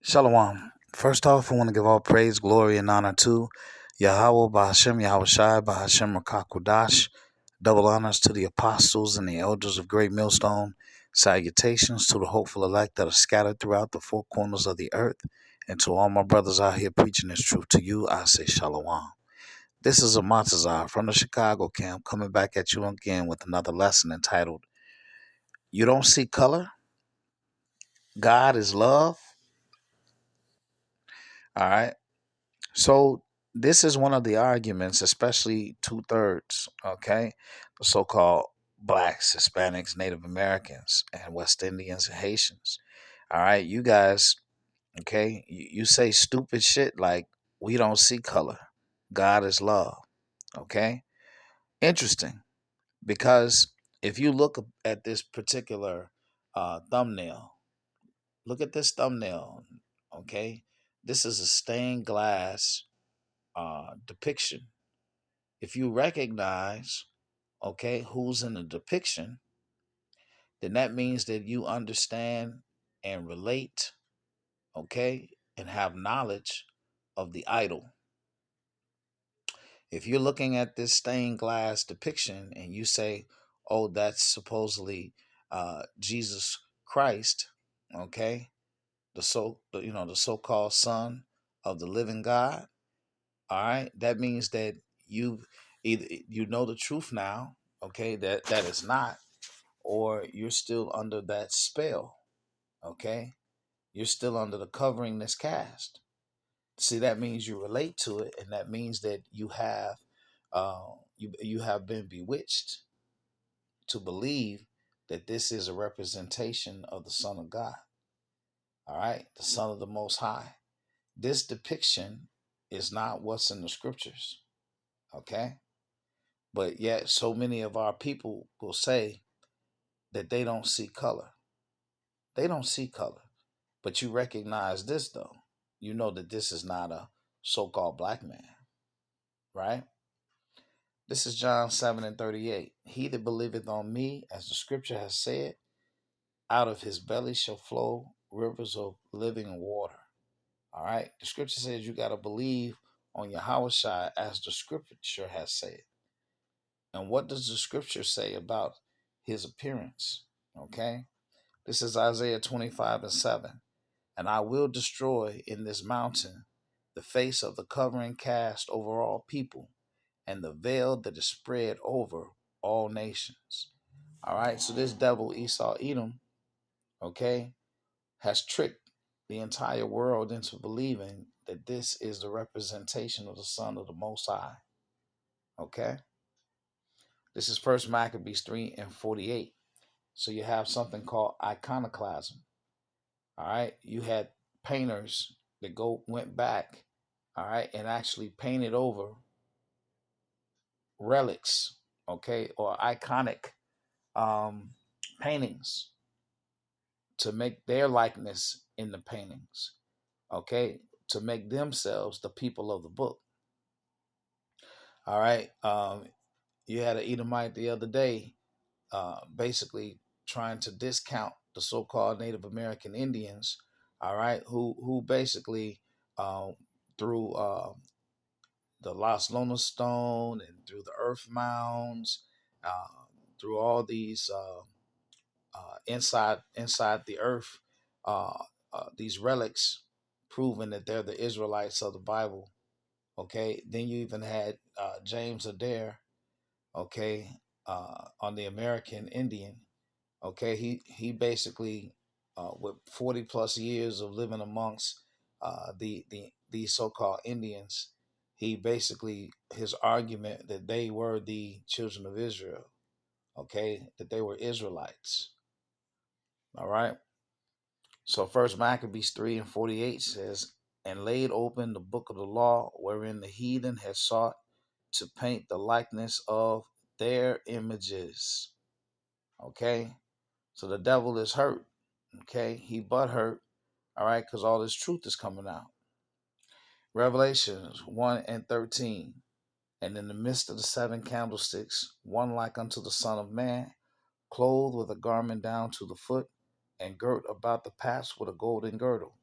Shalom. First off, I want to give all praise, glory, and honor to Yahweh, Bahashem, Yahweh Shai, Bahashem, Rakakwadash. Double honors to the apostles and the elders of Great Millstone. Salutations to the hopeful elect that are scattered throughout the four corners of the earth. And to all my brothers out here preaching this truth to you, I say Shalom. This is a Montazar from the Chicago camp coming back at you again with another lesson entitled, You Don't See Color? God is Love? All right. So this is one of the arguments, especially two-thirds, okay, the so-called blacks, Hispanics, Native Americans, and West Indians and Haitians. All right, you guys, okay, you say stupid shit like we don't see color. God is love. Okay, interesting because if you look at this particular thumbnail, look at this thumbnail. Okay, this is a stained glass depiction. If you recognize, okay, who's in the depiction, then that means that you understand and relate, okay, and have knowledge of the idol. If you're looking at this stained glass depiction and you say, oh, that's supposedly Jesus Christ, okay, the so-called son of the living God, all right, that means that you either you know the truth now, okay, that is not, or you're still under that spell, okay? You're still under the covering that's cast. See, that means you relate to it, and that means that you have been bewitched to believe that this is a representation of the Son of God. All right, the Son of the Most High. This depiction is not what's in the scriptures. Okay. But yet, so many of our people will say that they don't see color. They don't see color. But you recognize this, though. You know that this is not a so called black man, right? This is John 7 and 38. He that believeth on me, as the scripture has said, out of his belly shall flow rivers of living water. All right? The scripture says you got to believe on Yahweh Shai, as the scripture has said. And what does the scripture say about his appearance? Okay. This is Isaiah 25 and 7. And I will destroy in this mountain the face of the covering cast over all people, and the veil that is spread over all nations. All right. So this devil, Esau Edom, okay, has tricked the entire world into believing that this is the representation of the Son of the Most High. Okay. This is First Maccabees 3 and 48. So you have something called iconoclasm. All right. You had painters that went back, all right, and actually painted over relics, okay, or iconic um, paintings to make their likeness in the paintings, okay, to make themselves the people of the book. All right. You had an Edomite the other day, basically trying to discount the so-called Native American Indians, all right, who basically uh, through the Las Lonas Stone and through the Earth Mounds, uh, through all these inside the earth, uh, these relics, proving that they're the Israelites of the Bible. Okay, then you even had James Adair, okay, on the American Indian. Okay, he basically, with 40 plus years of living amongst these so-called Indians, he basically, his argument that they were the children of Israel, okay, that they were Israelites. All right. So First Maccabees 3 and 48 says, and laid open the book of the law, wherein the heathen had sought to paint the likeness of their images. Okay. So the devil is hurt. Okay. He but hurt. All right. Because all this truth is coming out. Revelations 1 and 13. And in the midst of the seven candlesticks, one like unto the Son of Man, clothed with a garment down to the foot, and girt about the paps with a golden girdle.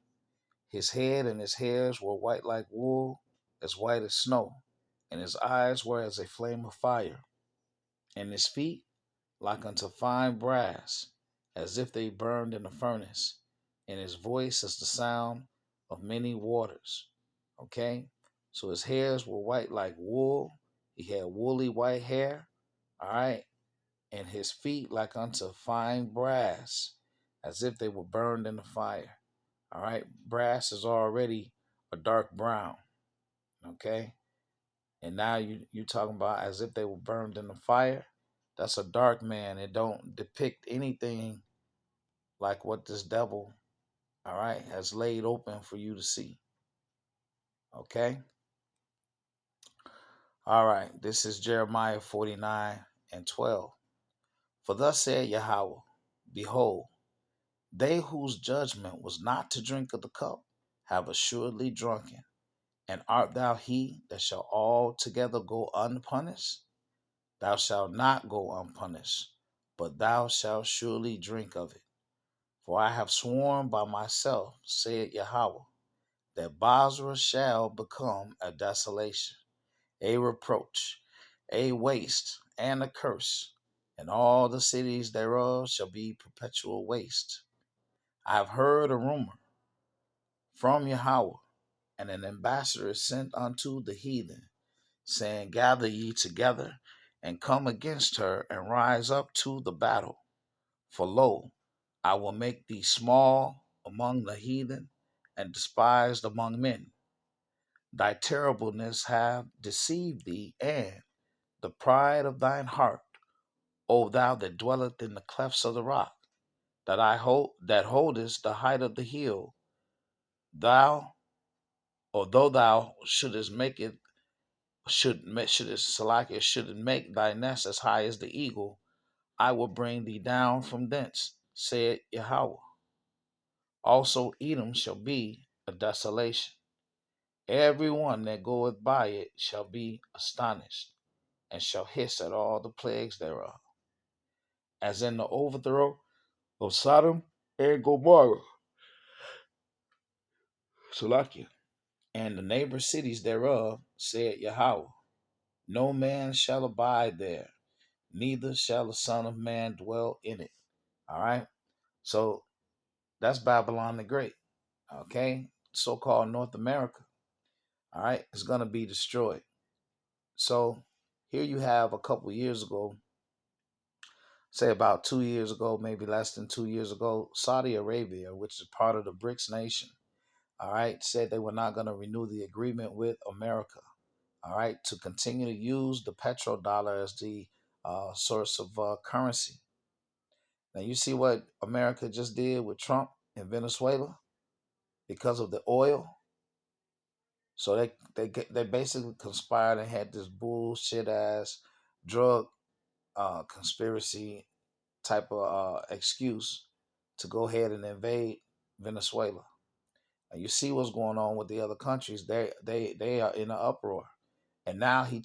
His head and his hairs were white like wool, as white as snow, and his eyes were as a flame of fire, and his feet like unto fine brass, as if they burned in a furnace, and his voice as the sound of many waters. Okay? So his hairs were white like wool. He had woolly white hair. All right? And his feet like unto fine brass, as if they were burned in the fire. All right? Brass is already a dark brown. Okay? And now you talking about as if they were burned in the fire. That's a dark man. It don't depict anything like what this devil, all right, has laid open for you to see. Okay? All right. This is Jeremiah 49:12. For thus said Yahweh, behold, they whose judgment was not to drink of the cup have assuredly drunken. And art thou he that shall altogether go unpunished? Thou shalt not go unpunished, but thou shalt surely drink of it. For I have sworn by myself, said Yahweh, that Basra shall become a desolation, a reproach, a waste, and a curse, and all the cities thereof shall be perpetual waste. I have heard a rumor from Yahweh, and an ambassador is sent unto the heathen, saying, gather ye together, and come against her, and rise up to the battle. For lo, I will make thee small among the heathen, and despised among men. Thy terribleness have deceived thee, and the pride of thine heart, O thou that dwelleth in the clefts of the rock, that holdest the height of the hill, thou, although thou shouldest make it shouldn't make thy nest as high as the eagle, I will bring thee down from thence, said Yahweh. Also Edom shall be a desolation. Every one that goeth by it shall be astonished, and shall hiss at all the plagues thereof, as in the overthrow of Sodom and Gomorrah, Salakia, and the neighbor cities thereof, said Yahweh. No man shall abide there, neither shall the Son of Man dwell in it. All right? So that's Babylon the Great. Okay? So-called North America. All right? It's going to be destroyed. So here you have a couple years ago, say about 2 years ago, maybe less than 2 years ago, Saudi Arabia, which is part of the BRICS nation, all right, said they were not going to renew the agreement with America, all right, to continue to use the petrodollar as the source of currency. Now, you see what America just did with Trump in Venezuela because of the oil. So they basically conspired and had this bullshit ass drug conspiracy type of excuse to go ahead and invade Venezuela. And you see what's going on with the other countries. They are in an uproar. And now he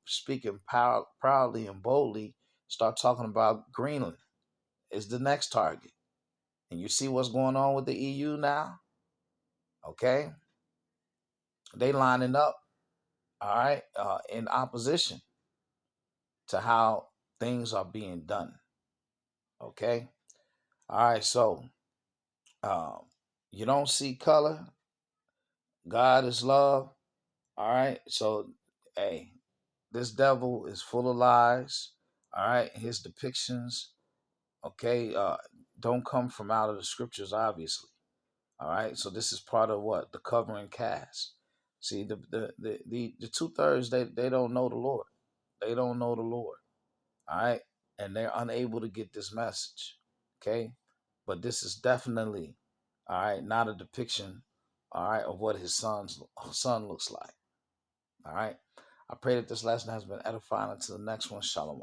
speaking proudly and boldly, start talking about Greenland is the next target. And you see what's going on with the EU now? Okay? They lining up, all right, in opposition to how things are being done. Okay? All right, so you don't see color. God is love. All right. So, hey, this devil is full of lies. All right. His depictions, okay, don't come from out of the scriptures, obviously. All right. So this is part of what? The covering cast. See, the 2/3, they don't know the Lord. They don't know the Lord. All right. And they're unable to get this message. Okay. But this is definitely, all right, not a depiction, all right, of what his son looks like. All right. I pray that this lesson has been edifying. Until the next one, Shalom.